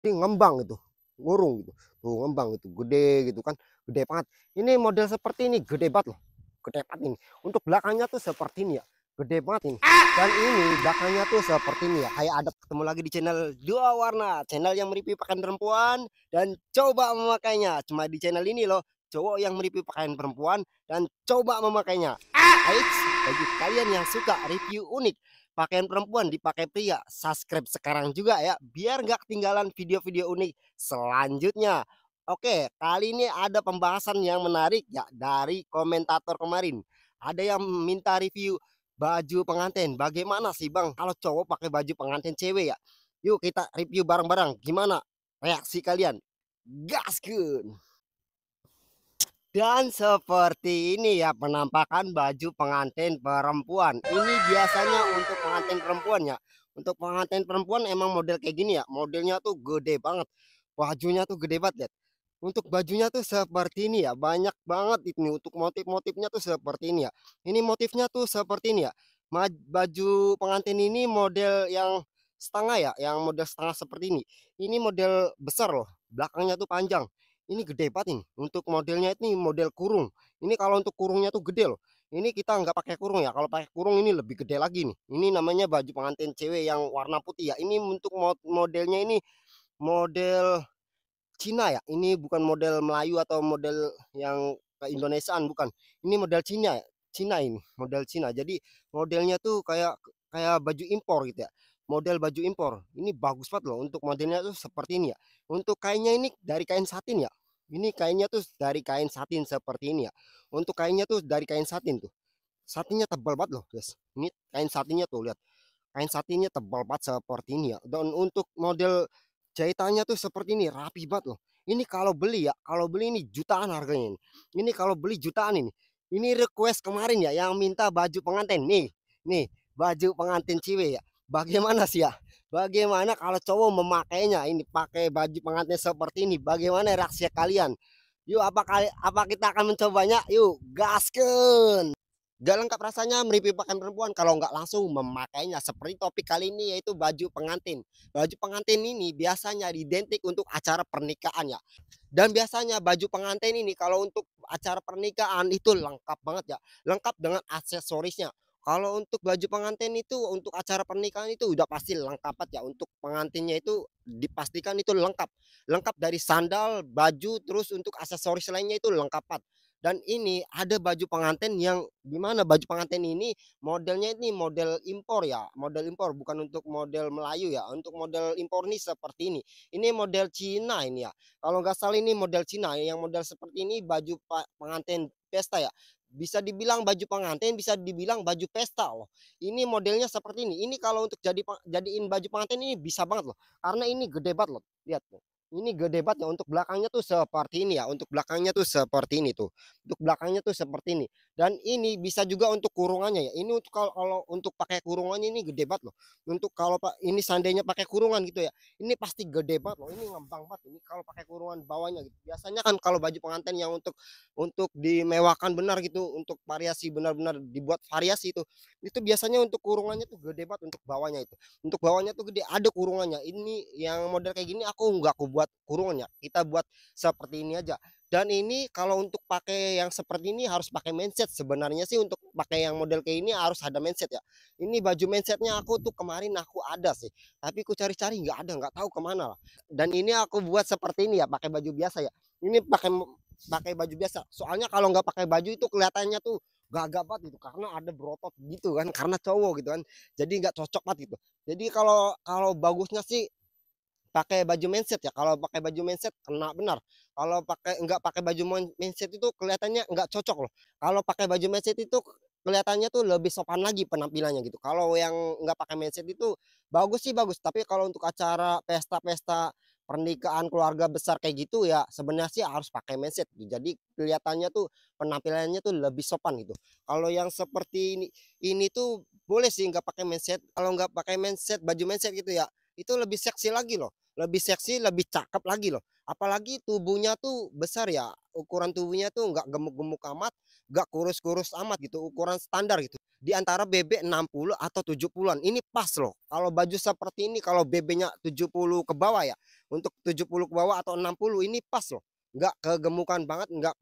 Ini ngembang itu, ngurung gitu. Tuh ngembang itu, gede gitu kan, gede banget. Ini model seperti ini gede banget loh, gede banget ini. Untuk belakangnya tuh seperti ini ya, gede banget ini. Dan ini belakangnya tuh seperti ini ya, kayak ada ketemu lagi di channel dua warna, channel yang mereview pakaian perempuan dan coba memakainya. Cuma di channel ini loh, cowok yang mereview pakaian perempuan dan coba memakainya. Eits, bagi kalian yang suka review unik pakaian perempuan dipakai pria, subscribe sekarang juga ya, biar nggak ketinggalan video-video unik selanjutnya. Oke, kali ini ada pembahasan yang menarik ya dari komentator kemarin. Ada yang minta review baju pengantin. Bagaimana sih Bang kalau cowok pakai baju pengantin cewek ya? Yuk kita review bareng-bareng. Gimana reaksi kalian? Gaskeun! Dan seperti ini ya penampakan baju pengantin perempuan. Ini biasanya untuk pengantin perempuan ya. Untuk pengantin perempuan emang model kayak gini ya. Modelnya tuh gede banget. Bajunya tuh gede banget, lihat. Untuk bajunya tuh seperti ini ya. Banyak banget ini untuk motif-motifnya tuh seperti ini ya. Ini motifnya tuh seperti ini ya. Baju pengantin ini model yang setengah ya, yang model setengah seperti ini. Ini model besar loh. Belakangnya tuh panjang. Ini gede banget ini. Untuk modelnya ini model kurung. Ini kalau untuk kurungnya tuh gede loh. Ini kita nggak pakai kurung ya. Kalau pakai kurung ini lebih gede lagi nih. Ini namanya baju pengantin cewek yang warna putih ya. Ini untuk modelnya ini model Cina ya. Ini bukan model Melayu atau model yang ke Indonesiaan, bukan. Ini model Cina ya. Cina ini, model Cina. Jadi modelnya tuh kayak kayak baju impor gitu ya. Model baju impor. Ini bagus banget loh untuk modelnya tuh seperti ini ya. Untuk kainnya ini dari kain satin ya. Ini kainnya tuh dari kain satin seperti ini ya. Untuk kainnya tuh dari kain satin tuh. Satinnya tebal banget loh, guys. Ini kain satinnya tuh lihat. Kain satinnya tebal banget seperti ini ya. Dan untuk model jahitannya tuh seperti ini, rapi banget loh. Ini kalau beli ya, kalau beli ini jutaan harganya ini. Ini kalau beli jutaan ini. Ini request kemarin ya yang minta baju pengantin. Nih, baju pengantin cewek ya. Bagaimana sih ya? Bagaimana kalau cowok memakainya ini pakai baju pengantin seperti ini? Bagaimana reaksi kalian? Yuk apa kita akan mencobanya? Yuk, gaskeun. Gak lengkap rasanya mereview pakaian perempuan kalau nggak langsung memakainya. Seperti topik kali ini yaitu baju pengantin. Baju pengantin ini biasanya identik untuk acara pernikahan ya. Dan biasanya baju pengantin ini kalau untuk acara pernikahan itu lengkap banget ya. Lengkap dengan aksesorisnya. Kalau untuk baju pengantin itu untuk acara pernikahan itu udah pasti lengkap banget ya. Untuk pengantinnya itu dipastikan itu lengkap. Lengkap dari sandal, baju, terus untuk aksesoris lainnya itu lengkap banget. Dan ini ada baju pengantin yang gimana baju pengantin ini modelnya ini model impor ya, model impor bukan untuk model Melayu ya. Untuk model impor nih seperti ini. Ini model Cina ini ya. Kalau nggak salah ini model Cina yang model seperti ini baju pengantin pesta ya. Bisa dibilang baju pengantin, bisa dibilang baju pesta loh. Ini modelnya seperti ini. Ini kalau untuk jadiin baju pengantin ini bisa banget loh. Karena ini gede banget loh. Lihat tuh. Ini gede banget ya untuk belakangnya tuh seperti ini ya. Untuk belakangnya tuh seperti ini tuh. Untuk belakangnya tuh seperti ini. Dan ini bisa juga untuk kurungannya ya. Ini untuk kalau untuk pakai kurungannya ini gede banget loh. Untuk kalau Pak ini seandainya pakai kurungan gitu ya. Ini pasti gede banget loh. Ini ngembang banget ini kalau pakai kurungan bawahnya gitu. Biasanya kan kalau baju pengantin yang untuk dimewahkan benar gitu, untuk variasi benar-benar dibuat variasi itu. Itu biasanya untuk kurungannya tuh gede banget untuk bawahnya itu. Untuk bawahnya tuh gede, ada kurungannya. Ini yang model kayak gini nggak aku buat kurungannya. Kita buat seperti ini aja. Dan ini kalau untuk pakai yang seperti ini harus pakai mindset. Sebenarnya sih untuk pakai yang model kayak ini harus ada mindset ya. Ini baju mindsetnya aku tuh kemarin aku ada sih. Tapi aku cari-cari nggak ada, nggak tahu kemana lah. Dan ini aku buat seperti ini ya, pakai baju biasa ya. Ini pakai pakai baju biasa. Soalnya kalau nggak pakai baju itu kelihatannya tuh gagap banget itu karena ada berotot gitu kan, karena cowok gitu kan. Jadi nggak cocok banget gitu. Jadi kalau kalau bagusnya sih pakai baju mindset ya, kalau pakai baju mindset kena benar. Kalau nggak pakai baju mindset itu kelihatannya nggak cocok loh. Kalau pakai baju mindset itu kelihatannya tuh lebih sopan lagi penampilannya gitu. Kalau yang nggak pakai mindset itu bagus sih bagus, tapi kalau untuk acara pesta-pesta pernikahan keluarga besar kayak gitu ya sebenarnya sih harus pakai mindset gitu. Jadi kelihatannya tuh penampilannya tuh lebih sopan gitu. Kalau yang seperti ini tuh boleh sih nggak pakai mindset. Kalau nggak pakai mindset, baju mindset gitu ya, itu lebih seksi lagi loh. Lebih seksi, lebih cakep lagi loh. apalagi tubuhnya tuh besar ya, ukuran tubuhnya tuh nggak gemuk-gemuk amat, nggak kurus-kurus amat gitu, ukuran standar gitu. Di antara BB 60 atau 70-an, ini pas loh. Kalau baju seperti ini kalau BB-nya 70 ke bawah ya, untuk 70 ke bawah atau 60 ini pas loh. Nggak kegemukan banget, nggak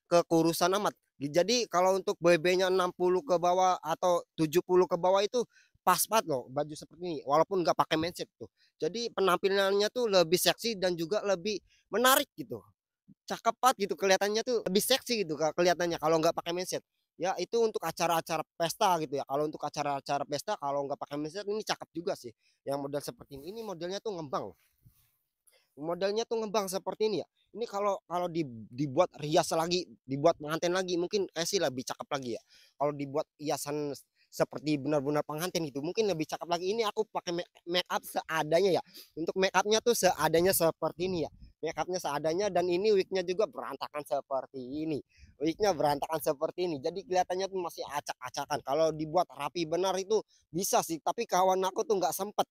kekurusan amat. Jadi kalau untuk BB-nya 60 ke bawah atau 70 ke bawah itu pas banget loh baju seperti ini, walaupun nggak pakai mindset tuh. Jadi penampilannya tuh lebih seksi dan juga lebih menarik gitu. Cakep banget gitu kelihatannya tuh lebih seksi gitu kelihatannya kalau nggak pakai mindset. Ya itu untuk acara-acara pesta gitu ya. Kalau untuk acara-acara pesta kalau nggak pakai mindset ini cakep juga sih. Yang model seperti ini. Ini modelnya tuh ngembang. Modelnya tuh ngembang seperti ini ya. Ini kalau kalau dibuat rias lagi, dibuat pengantin lagi mungkin kayak sih lebih cakep lagi ya. Kalau dibuat hiasan seperti benar-benar pengantin gitu mungkin lebih cakep lagi. Ini aku pakai make up seadanya ya. Untuk make upnya tuh seadanya seperti ini ya. Make upnya seadanya dan ini wignya juga berantakan seperti ini. Wignya berantakan seperti ini. Jadi kelihatannya tuh masih acak-acakan. Kalau dibuat rapi benar itu bisa sih. Tapi kawan aku tuh nggak sempet.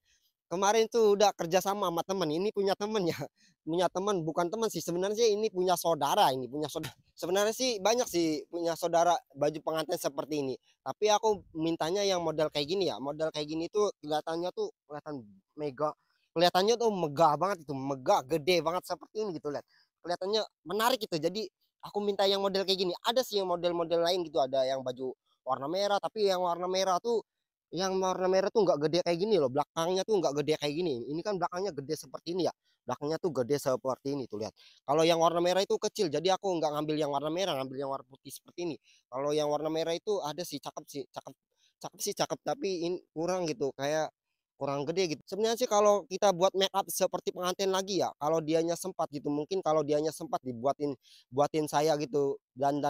Kemarin tuh udah kerja sama sama temen, ini punya temen ya, punya temen, bukan temen sih, sebenarnya sih ini punya saudara ini, punya saudara. Sebenarnya sih banyak sih punya saudara baju pengantin seperti ini, tapi aku mintanya yang model kayak gini ya, model kayak gini tuh kelihatannya tuh kelihatan mega, kelihatannya tuh megah banget itu, megah, gede banget seperti ini gitu lihat. Kelihatannya menarik gitu, jadi aku minta yang model kayak gini. Ada sih yang model-model lain gitu, ada yang baju warna merah, tapi yang warna merah tuh yang warna merah tuh nggak gede kayak gini loh, belakangnya tuh nggak gede kayak gini. Ini kan belakangnya gede seperti ini ya, belakangnya tuh gede seperti ini tuh lihat. Kalau yang warna merah itu kecil, jadi aku nggak ngambil yang warna merah, ngambil yang warna putih seperti ini. Kalau yang warna merah itu ada sih, cakep sih, cakep, cakep sih cakep, tapi ini kurang gitu, kayak kurang gede gitu. Sebenarnya sih kalau kita buat make up seperti pengantin lagi ya, kalau dianya sempat gitu, mungkin kalau dianya sempat dibuatin buatin saya gitu dan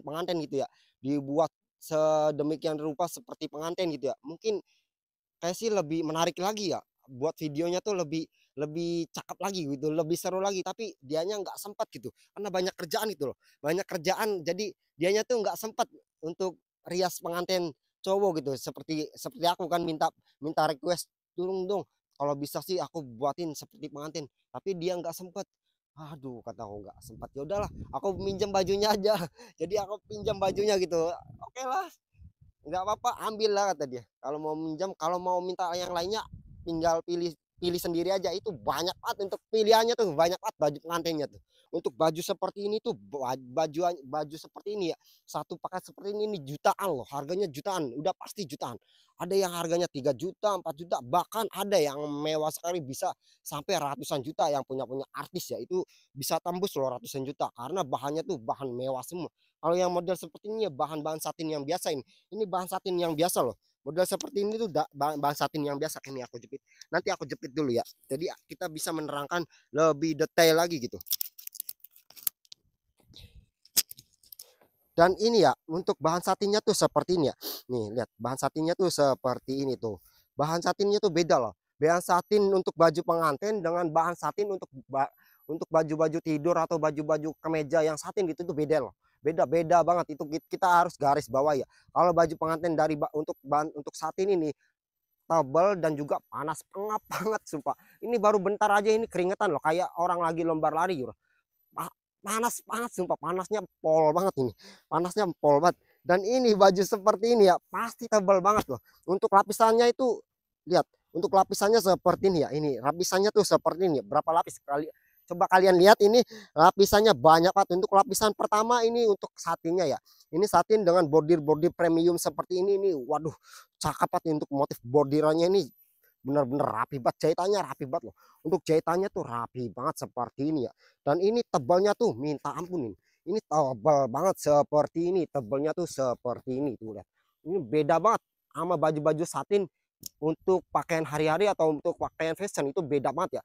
pengantin gitu ya, dibuat sedemikian rupa seperti pengantin gitu ya. Mungkin kayak sih lebih menarik lagi ya, buat videonya tuh lebih lebih cakep lagi gitu, lebih seru lagi, tapi dianya nggak sempat gitu, karena banyak kerjaan gitu loh, banyak kerjaan jadi dianya tuh nggak sempat untuk rias pengantin cowok gitu, seperti seperti aku kan minta minta request, "Tolong dong, kalau bisa sih aku buatin seperti pengantin," tapi dia nggak sempat. Aduh kata aku nggak sempat, ya udahlah aku minjem bajunya aja, jadi aku pinjam bajunya gitu, oke lah. Nggak apa-apa, ambil lah kata dia. Kalau mau minjam, kalau mau minta yang lainnya tinggal pilih pilih sendiri aja. Itu banyak banget untuk pilihannya tuh, banyak banget baju pengantinnya tuh. Untuk baju seperti ini tuh baju seperti ini ya, satu paket seperti ini jutaan loh, harganya jutaan, udah pasti jutaan. Ada yang harganya 3 juta, 4 juta, bahkan ada yang mewah sekali bisa sampai ratusan juta yang punya artis ya, itu bisa tembus loh ratusan juta karena bahannya tuh bahan mewah semua. Kalau yang model seperti ini ya bahan-bahan satin yang biasa ini bahan satin yang biasa loh. Model seperti ini tuh bahan satin yang biasa. Ini aku jepit. Nanti aku jepit dulu ya. Jadi kita bisa menerangkan lebih detail lagi gitu. Dan ini ya, untuk bahan satinnya tuh seperti ini ya. Nih, lihat bahan satinnya tuh seperti ini tuh. Bahan satinnya tuh beda loh. Bahan satin untuk baju pengantin dengan bahan satin untuk baju-baju tidur atau baju-baju kemeja yang satin gitu tuh beda loh. Beda-beda banget itu kita harus garis bawah ya. Kalau baju pengantin untuk bahan untuk satin ini tebal dan juga panas pengap banget sumpah. Ini baru bentar aja ini keringetan loh kayak orang lagi lomba lari gitu. Panas banget sumpah, panasnya pol banget ini, panasnya pol banget. Dan ini baju seperti ini ya pasti tebal banget loh. Untuk lapisannya itu lihat, untuk lapisannya seperti ini ya, ini lapisannya tuh seperti ini, berapa lapis kali, coba kalian lihat ini lapisannya banyak banget. Untuk lapisan pertama ini untuk satinnya ya, ini satin dengan bordir-bordir premium seperti ini waduh cakep banget untuk motif bordirannya ini, bener-bener rapi banget, jahitannya rapi banget loh. Untuk jahitannya tuh rapi banget seperti ini ya. Dan ini tebalnya tuh minta ampun ini. Ini tebal banget seperti ini, tebalnya tuh seperti ini tuh lihat. Ini beda banget sama baju-baju satin untuk pakaian hari-hari atau untuk pakaian fashion itu beda banget ya.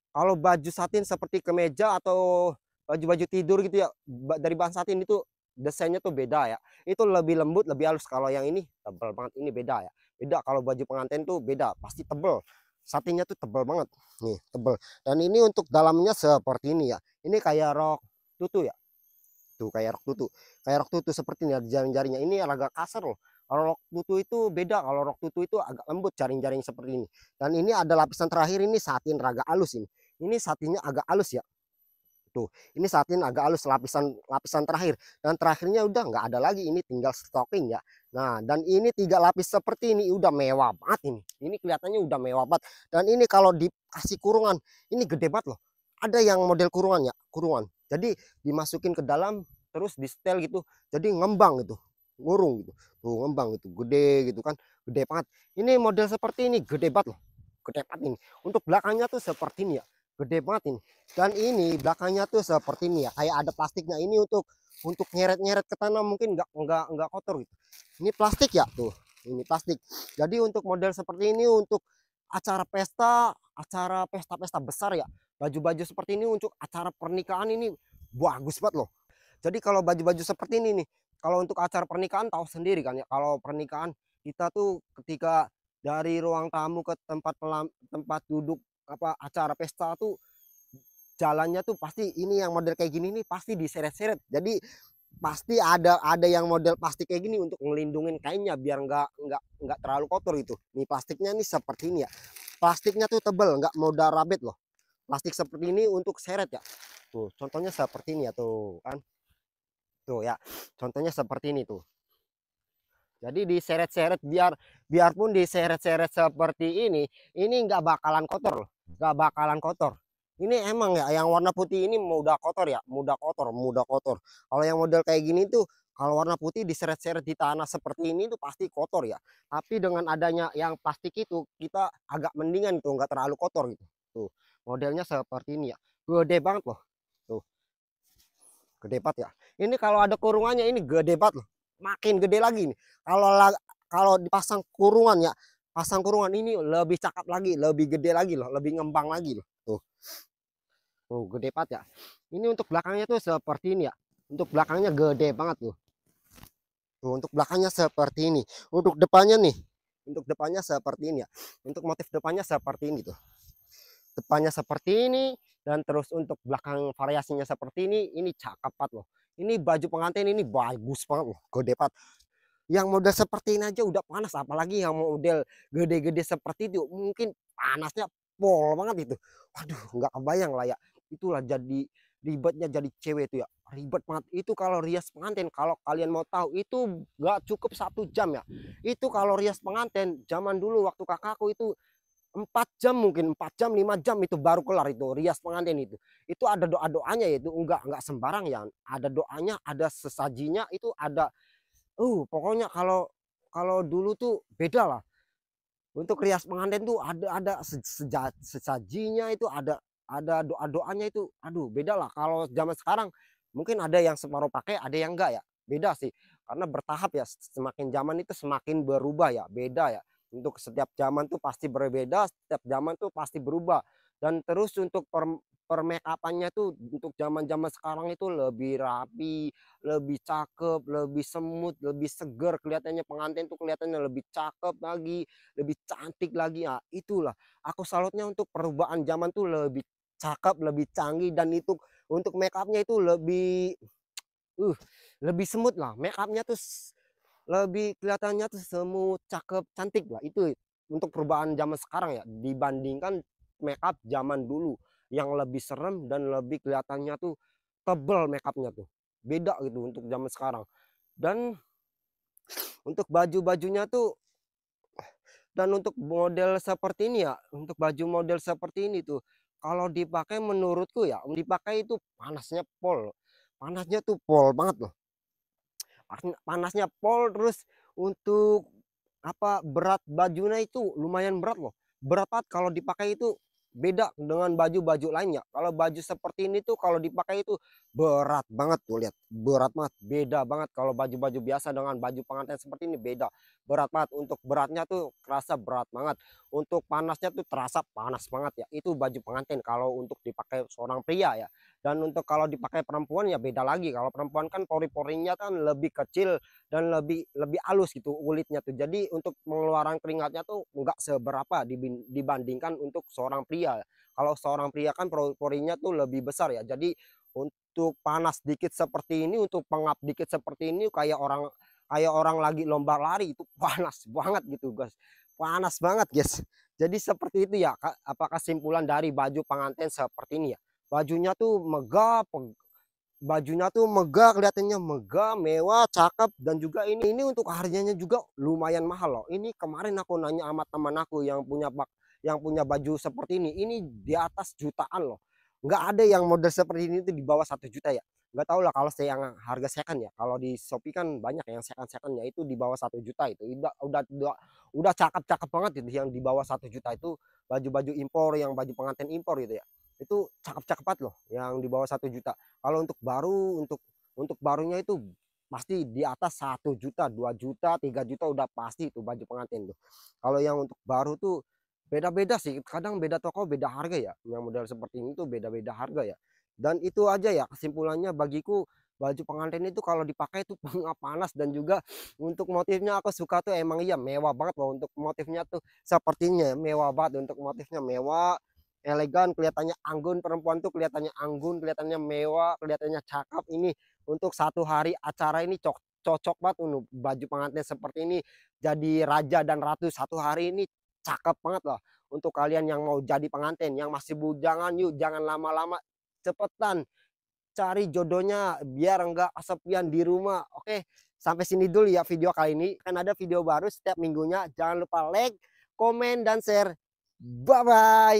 Kalau baju satin seperti kemeja atau baju-baju tidur gitu ya, dari bahan satin itu desainnya tuh beda ya. Itu lebih lembut, lebih halus. Kalau yang ini tebal banget, ini beda ya. Beda kalau baju pengantin tuh beda, pasti tebel. Satinnya tuh tebal banget. Nih, tebel. Dan ini untuk dalamnya seperti ini ya. Ini kayak rok tutu ya. Tuh kayak rok tutu. Kayak rok tutu seperti ini ada jaring-jaringnya. Ini agak kasar loh. Kalau rok tutu itu beda. Kalau rok tutu itu agak lembut jaring-jaring seperti ini. Dan ini ada lapisan terakhir ini satin raga halus ini. Ini satinnya agak halus ya. Tuh, ini saat ini agak halus lapisan lapisan terakhir dan terakhirnya udah nggak ada lagi, ini tinggal stocking ya. Nah, dan ini 3 lapis seperti ini udah mewah banget ini. Ini kelihatannya udah mewah banget dan ini kalau dikasih kurungan, ini gede banget loh. Ada yang model kurungan ya, kurungan. Jadi dimasukin ke dalam terus di setel gitu. Jadi ngembang gitu, ngurung gitu. Tuh ngembang gitu, gede gitu kan, gede banget. Ini model seperti ini gede banget loh. Gede banget ini. Untuk belakangnya tuh seperti ini ya. Gede banget ini. Dan ini belakangnya tuh seperti ini ya, kayak ada plastiknya ini untuk nyeret-nyeret ke tanah mungkin nggak kotor gitu. Ini plastik ya tuh, ini plastik. Jadi untuk model seperti ini untuk acara pesta besar ya, baju-baju seperti ini untuk acara pernikahan ini bagus banget loh. Jadi kalau baju-baju seperti ini nih, kalau untuk acara pernikahan tahu sendiri kan ya, kalau pernikahan kita tuh ketika dari ruang tamu ke tempat duduk acara pesta tuh jalannya tuh pasti ini yang model kayak gini nih pasti diseret-seret. Jadi pasti ada yang model plastik kayak gini untuk ngelindungin kainnya biar nggak terlalu kotor itu. Nih plastiknya nih seperti ini ya. Plastiknya tuh tebel, nggak mudah rabet loh. Plastik seperti ini untuk seret ya. Tuh, contohnya seperti ini ya tuh kan. Tuh ya. Contohnya seperti ini tuh. Jadi diseret-seret biarpun diseret-seret seperti ini nggak bakalan kotor loh, nggak bakalan kotor. Ini emang ya yang warna putih ini mudah kotor ya, mudah kotor, mudah kotor. Kalau yang model kayak gini tuh kalau warna putih diseret-seret di tanah seperti ini tuh pasti kotor ya. Tapi dengan adanya yang plastik itu kita agak mendingan tuh nggak terlalu kotor gitu. Tuh modelnya seperti ini ya, gede banget loh. Tuh gede banget ya. Ini kalau ada kurungannya ini gede banget loh. Makin gede lagi nih. Kalau dipasang kurungan ya, pasang kurungan ini lebih cakep lagi, lebih gede lagi loh, lebih ngembang lagi loh. Tuh. Tuh gede banget ya. Ini untuk belakangnya tuh seperti ini ya. Untuk belakangnya gede banget tuh. Tuh untuk belakangnya seperti ini. Untuk depannya nih. Untuk depannya seperti ini ya. Untuk motif depannya seperti ini tuh. Depannya seperti ini dan terus untuk belakang variasinya seperti ini cakep banget loh. Ini baju pengantin ini bagus banget loh, gede banget. Yang model seperti ini aja udah panas, apalagi yang model gede-gede seperti itu mungkin panasnya pol banget itu. Waduh, nggak kebayang lah ya. Itulah jadi ribetnya jadi cewek itu ya, ribet banget. Itu kalau rias pengantin, kalau kalian mau tahu itu nggak cukup 1 jam ya. Itu kalau rias pengantin zaman dulu waktu kakakku itu 4 jam, mungkin 4 jam 5 jam itu baru kelar itu rias pengantin itu ada doa-doanya ya, itu enggak sembarang ya, ada doanya, ada sesajinya, itu ada pokoknya kalau kalau dulu tuh beda lah. Untuk rias pengantin tuh ada sesajinya, itu ada doa-doanya itu, aduh beda lah. Kalau zaman sekarang mungkin ada yang separuh pakai, ada yang enggak ya, beda sih karena bertahap ya, semakin zaman itu semakin berubah ya, beda ya. Untuk setiap zaman tuh pasti berbeda, setiap zaman tuh pasti berubah. Dan terus untuk permakeupannya tuh untuk zaman-zaman sekarang itu lebih rapi, lebih cakep, lebih semut, lebih seger, kelihatannya pengantin tuh kelihatannya lebih cakep lagi, lebih cantik lagi ya. Itulah aku salutnya untuk perubahan zaman tuh lebih cakep, lebih canggih, dan itu untuk makeupnya itu uh lebih semut lah. Makeupnya tuh lebih kelihatannya tuh semut, cakep, cantik lah. Itu untuk perubahan zaman sekarang ya dibandingkan makeup zaman dulu yang lebih serem dan lebih kelihatannya tuh tebel makeupnya tuh. Beda gitu untuk zaman sekarang. Dan untuk baju-bajunya tuh dan untuk model seperti ini ya, untuk baju model seperti ini tuh kalau dipakai menurutku ya, dipakai itu panasnya pol. Panasnya tuh pol banget loh. Panasnya pol, terus untuk berat bajunya itu lumayan berat loh, berat banget kalau dipakai itu, beda dengan baju-baju lainnya. Kalau baju seperti ini tuh kalau dipakai itu berat banget tuh, lihat berat banget, beda banget kalau baju-baju biasa dengan baju pengantin seperti ini, beda berat banget. Untuk beratnya tuh kerasa berat banget, untuk panasnya tuh terasa panas banget ya. Itu baju pengantin kalau untuk dipakai seorang pria ya. Dan untuk kalau dipakai perempuan ya beda lagi. Kalau perempuan kan pori-porinya kan lebih kecil dan lebih lebih halus gitu kulitnya tuh. Jadi untuk pengeluaran keringatnya tuh nggak seberapa dibandingkan untuk seorang pria. Kalau seorang pria kan porinya tuh lebih besar ya. Jadi untuk panas dikit seperti ini, untuk pengap dikit seperti ini kayak orang lagi lomba lari itu panas banget gitu guys. Panas banget guys. Jadi seperti itu ya, apa kesimpulan dari baju pengantin seperti ini ya. bajunya tuh megah, bajunya tuh megah, kelihatannya megah, mewah, cakep, dan juga ini untuk harganya juga lumayan mahal loh. Ini kemarin aku nanya sama teman aku yang punya baju seperti ini di atas jutaan loh. Nggak ada yang model seperti ini tuh di bawah 1 juta ya. Nggak tahu lah kalau saya yang harga second ya. Kalau di Shopee kan banyak yang second-secondnya itu di bawah 1 juta itu. Udah cakep-cakep banget itu yang di bawah 1 juta itu baju-baju impor, yang baju pengantin impor gitu ya. Itu cakep-cakep banget loh yang di bawah 1 juta. Kalau untuk barunya itu pasti di atas 1 juta, 2 juta, 3 juta udah pasti itu baju pengantin tuh. Kalau yang untuk baru tuh beda-beda sih, kadang beda toko beda harga ya. Yang model seperti ini tuh beda-beda harga ya. Dan itu aja ya kesimpulannya bagiku, baju pengantin itu kalau dipakai tuh nggak panas, dan juga untuk motifnya aku suka tuh emang iya mewah banget loh untuk motifnya tuh, sepertinya mewah banget untuk motifnya, mewah, elegan, kelihatannya anggun, perempuan tuh kelihatannya anggun, kelihatannya mewah, kelihatannya cakep. Ini untuk 1 hari acara ini cocok banget untuk baju pengantin seperti ini, jadi raja dan ratu 1 hari ini cakep banget loh. Untuk kalian yang mau jadi pengantin, yang masih bujangan, yuk jangan lama-lama, cepetan cari jodohnya biar enggak kesepian di rumah. Oke, sampai sini dulu ya video kali ini. Kan ada video baru setiap minggunya. Jangan lupa like, komen, dan share. Bye bye.